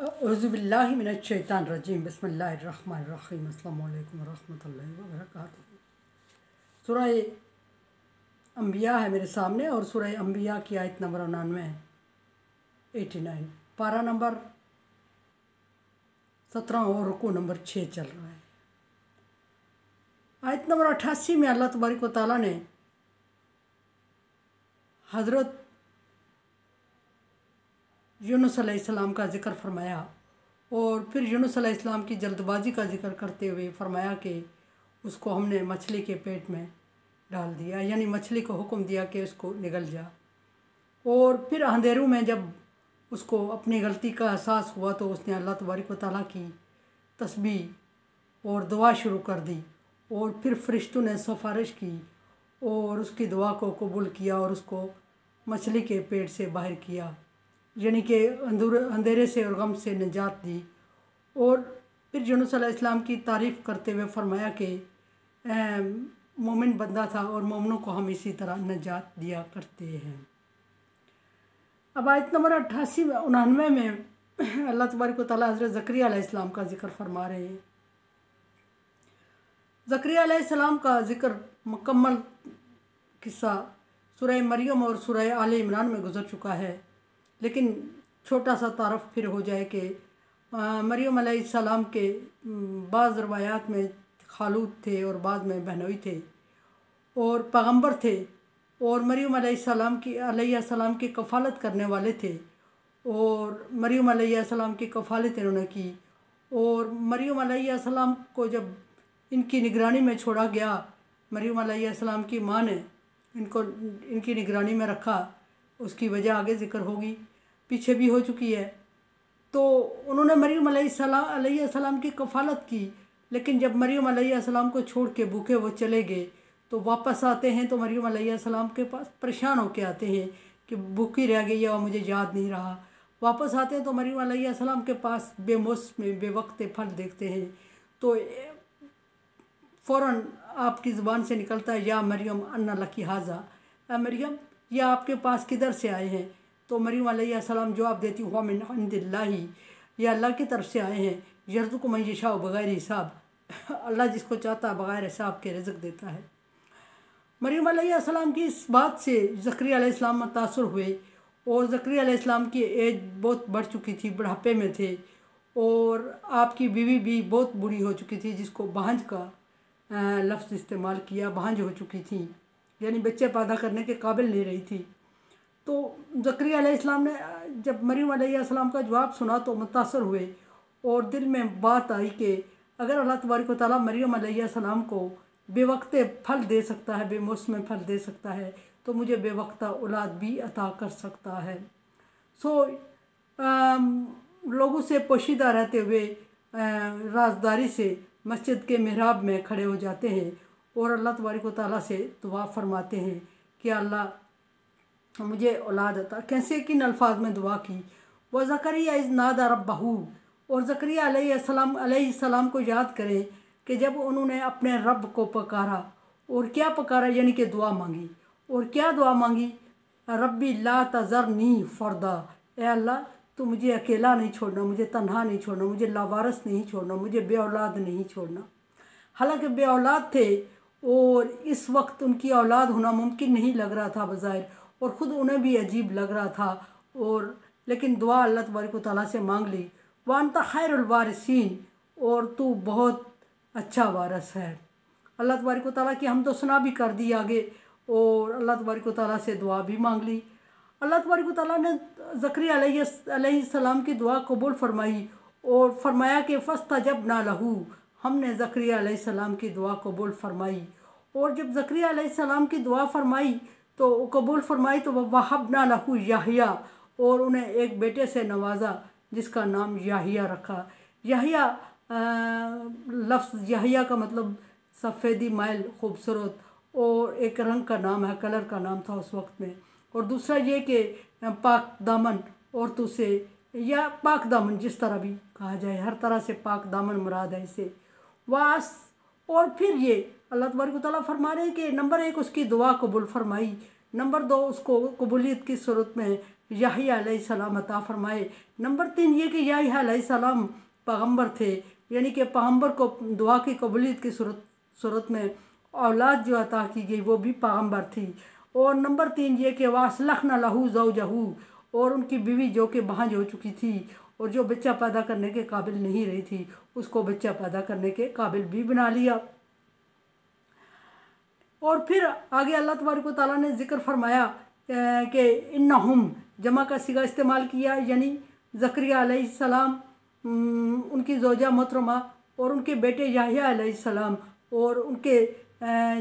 औज़ुबिल्लाहि मिनश्शैतानिर्रजीम बिस्मिल्लाहिर्रहमानिर्रहीम अस्सलामु अलैकुम वरहमतुल्लाहि वबरकातुहू। सूरह अंबिया है मेरे सामने और सूरह अंबिया की आयत नंबर 99 है, 89, पारा नंबर 17 और रुकू नंबर 6 चल रहा है। आयत नंबर 88 में अल्लाह तबारक व तआला ने हज़रत यूनुस अलैहिस्सलाम का ज़िक्र फरमाया और फिर यूनुस अलैहिस्सलाम की जल्दबाजी का ज़िक्र करते हुए फरमाया कि उसको हमने मछली के पेट में डाल दिया, यानी मछली को हुक्म दिया कि उसको निगल जा। और फिर अंधेरों में जब उसको अपनी गलती का एहसास हुआ तो उसने अल्लाह तबारक व तआला की तस्बीह और दुआ शुरू कर दी और फिर फरिश्तों ने सिफारिश की और उसकी दुआ को कबूल किया और उसको मछली के पेट से बाहर किया, यानी कि अंधेरे से और गम से निजात दी। और फिर यूनुस अलैहिस्सलाम की तारीफ़ करते हुए फरमाया कि मोमिन बंदा था और मोमिनों को हम इसी तरह निजात दिया करते हैं। अब आयत नंबर 88 में 99 में अल्लाह तबारक व तआला हज़रत ज़करिया अलैहिस्सलाम का ज़िक्र फरमा रहे हैं। ज़करिया अलैहिस्सलाम का ज़िक्र मुकम्मल किस्सा सूरह मरियम और सूरह आले इमरान में गुज़र चुका है, लेकिन छोटा सा तारफ़ फिर हो जाए कि मरियम अलैहिस्सलाम के बाज़ रवायात में खालूद थे और बाद में बहनोई थे और पैगंबर थे और मरियम अलैहिस्सलाम की कफ़ालत करने वाले थे और मरियम अलैहिस्सलाम की कफ़ालत इन्होंने की। और मरियम अलैहिस्सलाम को जब इनकी निगरानी में छोड़ा गया, मरियम अलैहिस्सलाम की माँ ने इनको इनकी निगरानी में रखा, उसकी वजह आगे ज़िक्र होगी, पीछे भी हो चुकी है। तो उन्होंने मरियम अलैहिस्सलाम की कफ़ालत की, लेकिन जब मरियम अलैहिस्सलाम को छोड़ के भूखे वो चले गए तो वापस आते हैं तो मरियम अलैहिस्सलाम के पास परेशान होके आते हैं कि भूखी रह गई है और मुझे याद नहीं रहा। वापस आते हैं तो मरियम अलैहिस्सलाम के पास बेमौसम बेवक्त फल देखते हैं तो फ़ौरन आपकी ज़ुबान से निकलता है, या मरियम अन्ना लकी हाज़ा, मरियम ये आपके पास किधर से आए हैं? तो मरियम अलैहिस्सलाम जवाब देती हुआ मिन इंदिल्लाही, ये अल्लाह की तरफ से आए हैं, यर्ज़ुक़ु मन यशाअ बग़ैर हिसाब, अल्लाह जिसको चाहता है बग़ैर हिसाब के रिज़्क़ देता है। मरियम अलैहिस्सलाम की इस बात से ज़करिया अलैहिस्सलाम मुतासर हुए और ज़करिया अलैहिस्सलाम की एज बहुत बढ़ चुकी थी, बुढ़ापे में थे और आपकी बीवी भी बहुत बूढ़ी हो चुकी थी, जिसको भांज का लफ्ज़ इस्तेमाल किया, भांज हो चुकी थी, यानी बच्चे पैदा करने के काबिल नहीं रही थी। तो ज़करिया अलैहिस्सलाम ने जब मरियम अलैहिस्सलाम का जवाब सुना तो मुतासर हुए और दिल में बात आई कि अगर अल्लाह तबारक व तआला मरियम अलैहिस्सलाम को बेवक्त फल दे सकता है, बेमौसम फल दे सकता है, तो मुझे बेवक्त औलाद भी अता कर सकता है। लोगों से पोशीदा रहते हुए राजदारी से मस्जिद के मिहराब में खड़े हो जाते हैं और अल्लाह तबारक व तआला से दुआ फरमाते हैं कि अल्लाह मुझे औलाद अता। कैसे किन अल्फाज में दुआ की? व ज़करिया इज़ नादा रब्बहू, और ज़करिया अलैहिस्सलाम को याद करें कि जब उन्होंने अपने रब को पुकारा, और क्या पुकारा, यानी कि दुआ मांगी। और क्या दुआ मांगी? रब्बी ला तज़रनी फ़र्दा, ए अल्लाह तो मुझे अकेला नहीं छोड़ना, मुझे तन्हा नहीं छोड़ना, मुझे लावारिस नहीं छोड़ना, मुझे बे औलाद नहीं छोड़ना। हालांकि बे औलाद थे और इस वक्त उनकी औलाद होना मुमकिन नहीं लग रहा था बज़ाहिर, और ख़ुद उन्हें भी अजीब लग रहा था, और लेकिन दुआ अल्लाह तबारक व तआला से मांग ली। व अंता खैरुल वारिसीन, और तू बहुत अच्छा वारिस है। अल्लाह तबारक व तआला की हम तो सुना भी कर दी आगे, और अल्लाह तबारक व तआला से दुआ भी मांग ली। अल्लाह तबारक व तआला ने ज़करिया अलैहिस्सलाम की दुआ कबूल फरमाई और फरमाया कि फ़स्तजबना लहू, हमने ज़करिया अलैहिस्सलाम की दुआ कबूल फरमाई। और जब ज़करिया अलैहिस्सलाम की दुआ फरमाई तो कबूल फरमाई तो वहबना लहू याहिया, और उन्हें एक बेटे से नवाजा जिसका नाम याहिया रखा। याहिया लफ्ज़ याहिया का मतलब सफ़ेदी माइल खूबसूरत, और एक रंग का नाम है, कलर का नाम था उस वक्त में। और दूसरा ये कि पाक दामन औरतों से, या पाक दामन जिस तरह भी कहा जाए, हर तरह से पाक दामन मुराद है इसे। वास, और फिर ये अल्लाह तबारक व तआला फरमा रहे हैं कि नंबर 1 उसकी दुआ कबूल फरमाई, नंबर 2 उसको कबूलियत की सूरत में याहिया अलैहिस्सलाम अता फरमाए। नंबर 3 ये कि याहिया अलैहिस्सलाम पैगम्बर थे, यानी कि पैगम्बर को दुआ की कबूलियत की सूरत में औलाद जो अता की गई वो भी पैगम्बर थी। और नंबर 3 ये कि वासलखना लहू ज़ौजहू, और उनकी बीवी जो कि भांज हो चुकी थी और जो बच्चा पैदा करने के काबिल नहीं रही थी उसको बच्चा पैदा करने के काबिल भी बना लिया। और फिर आगे अल्लाह तबारक व तआला ने ज़िक्र फरमाया कि इन्नहुम जमा का सिगा इस्तेमाल किया, यानी ज़करिया अलैहिस्सलाम, उनकी ज़ौजा मोहतरमा और उनके बेटे याहिया अलैहिस्सलाम और उनके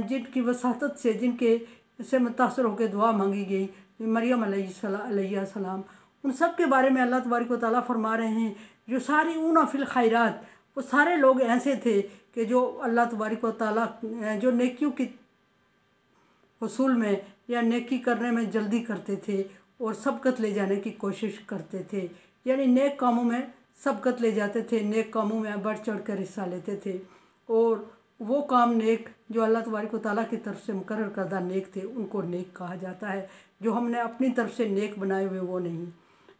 जिनकी वसातत से जिनके से मुतासर होकर दुआ मांगी गई मरियम अलैहिस्सलाम, उन सब के बारे में अल्लाह तबारक व तआला फरमा रहे हैं जो सारी ऊना फिल खैरात, वो सारे लोग ऐसे थे कि जो अल्लाह तबारक व तआला जो नेकियों की हुसूल में या नेकी करने में जल्दी करते थे और सबकत ले जाने की कोशिश करते थे, यानी नेक कामों में सबकत ले जाते थे, नेक कामों में बढ़ चढ़ कर हिस्सा लेते थे। और वो काम नेक जो अल्लाह तबारक व तआला की तरफ से मुकर्रर करदा नेक थे उनको नेक कहा जाता है। जो हमने अपनी तरफ से नेक बनाए हुए वो नहीं।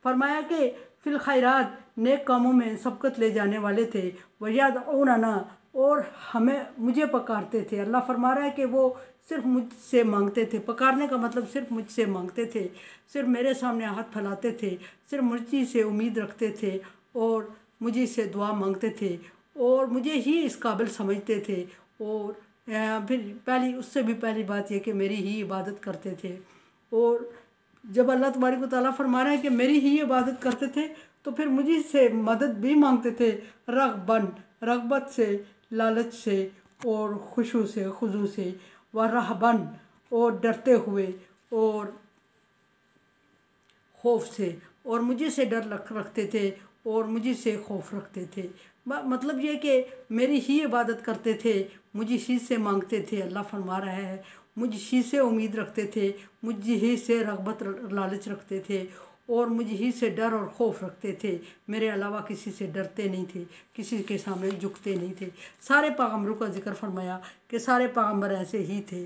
फरमाया कि फिल खैरात नेक कामों में सबकत ले जाने वाले थे, वयदऊनना और हमें मुझे पकारते थे। अल्लाह फरमा रहा है कि वो सिर्फ मुझसे मांगते थे, पकारने का मतलब सिर्फ मुझसे मांगते थे, सिर्फ मेरे सामने हाथ फैलाते थे, सिर्फ मुझी से उम्मीद रखते थे और मुझी से दुआ मांगते थे और मुझे ही इस काबिल समझते थे। और फिर उससे भी पहली बात यह कि मेरी ही इबादत करते थे। और जब अल्लाह तबारक व तआला फरमा रहे हैं कि मेरी ही इबादत करते थे तो फिर मुझी से मदद भी मांगते थे, रगबत से, लालच से और खुशू से, खुजू से, व रहबन और डरते हुए और खौफ से, और मुझे से डर रखते थे और मुझे से खौफ रखते थे। मतलब ये कि मेरी ही इबादत करते थे, मुझे ही से मांगते थे। अल्लाह फरमा रहा है मुझ ही से उम्मीद रखते थे, मुझ ही से रगबत लालच रखते थे और मुझ ही से डर और खौफ रखते थे। मेरे अलावा किसी से डरते नहीं थे, किसी के सामने झुकते नहीं थे। सारे पैगम्बरों का जिक्र फरमाया कि सारे पैगम्बर ऐसे ही थे।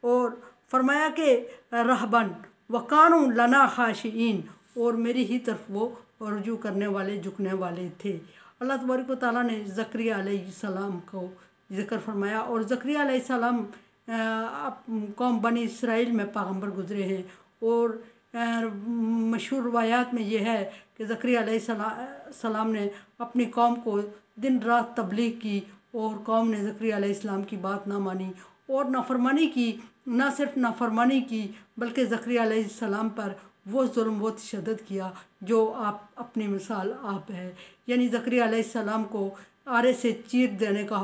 और फरमाया कि रहबन वकानु लना खाशिईन, और मेरी ही तरफ वो रुजू करने वाले, झुकने वाले थे। अल्लाह तबारक व तआला ने ज़करिया अलैहिस्सलाम को जिक्र फरमाया। और ज़करिया अलैहिस्सलाम कौम बनी इसराइल में पैगम्बर गुजरे हैं। और मशहूर रवायात में यह है कि ज़करिया अलैहिस्सलाम ने अपनी कौम को दिन रात तबलीग की और कौम ने ज़करिया अलैहिस्सलाम की बात ना मानी और नाफरमानी की। ना सिर्फ नाफरमानी की बल्कि ज़करिया अलैहिस्सलाम पर वो जुल्म, वो तशद्दुद किया जो आप अपनी मिसाल आप है। यानी ज़करिया अलैहिस्सलाम को आरे से चीर देने का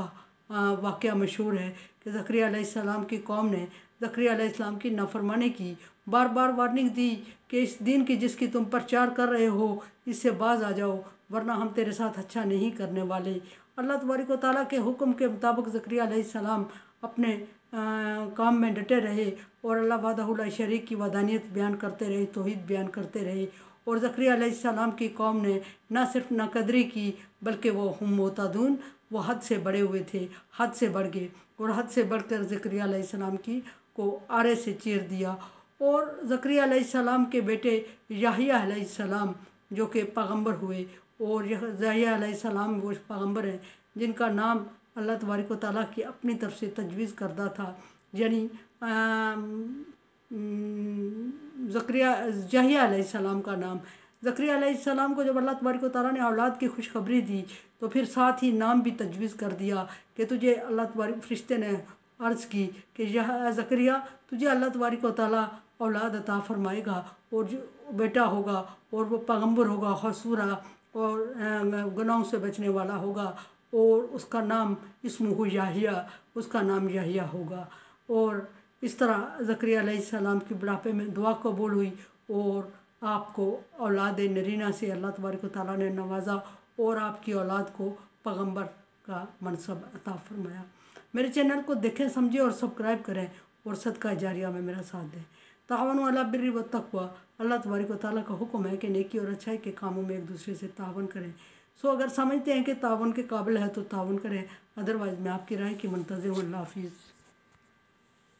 वाक़या मशहूर है कि ज़करिया अलैहिस्सलाम की कौम ने ज़करिया अलैहिस्सलाम की नाफरमानी की, बार बार वार्निंग दी कि इस दीन की जिसकी तुम प्रचार कर रहे हो इससे बाज आ जाओ वरना हम तेरे साथ अच्छा नहीं करने वाले। अल्लाह तबारक व तआला के हुक्म के मुताबिक ज़करिया अलैहिस्सलाम अपने काम में डटे रहे और अल्लाह वहदहु ला शरीक की वदानियत बयान करते रहे, तौहीद बयान करते रहे। और ज़करिया अलैहिस्सलाम की कौम ने ना सिर्फ नाकदरी की बल्कि वो हम मोतादून, वो हद से बढ़े हुए थे, हद से बढ़ गए और हद से बढ़कर ज़करिया अलैहिस्सलाम की को आरे से चीर दिया। और ज़करिया अलैहिस्सलाम के बेटे याहिया अलैहिस्सलाम जो कि पैगम्बर हुए, और याहिया अलैहिस्सलाम वो पैगम्बर हैं जिनका नाम अल्लाह तबारक व तआला की अपनी तरफ से तजवीज़ करदा था। यानी याहिया अलैहिस्सलाम का नाम, ज़करिया अलैहिस्सलाम को जब अल्लाह तबारक व तआला ने औलाद की खुशखबरी दी तो फिर साथ ही नाम भी तजवीज़ कर दिया कि तुझे अल्लाह तबारक फरिश्ते ने अर्ज़ की कि ज़करिया तुझे अल्लाह तबारक व तआला औलाद अता फरमाएगा और जो बेटा होगा और वो पैगम्बर होगा, हसूरा और गुनाहों से बचने वाला होगा और उसका नाम इस्मुहु याहिया, उसका नाम याहिया होगा। और इस तरह ज़करिया अलैहिस्सलाम की बुढ़ापे में दुआ कबूल हुई और आपको औलाद नरीना से अल्लाह तबारक व तआला ने नवाजा और आपकी औलाद को पैगम्बर का मनसब अता फरमाया। मेरे चैनल को देखें, समझें और सब्सक्राइब करें और सदका जारिया में मेरा साथ दें। तावनु अला बिर्रि व तक़वा, अल्लाह तबारक व तआला का हुक्म है कि नेकी और अच्छाई के कामों में एक दूसरे से तावन करें। सो अगर समझते हैं कि तावन के काबिल है तो तावन करें, अदरवाइज़ मैं आपकी राय की मुंतज़िर हूँ। अल्लाह हाफ़िज़।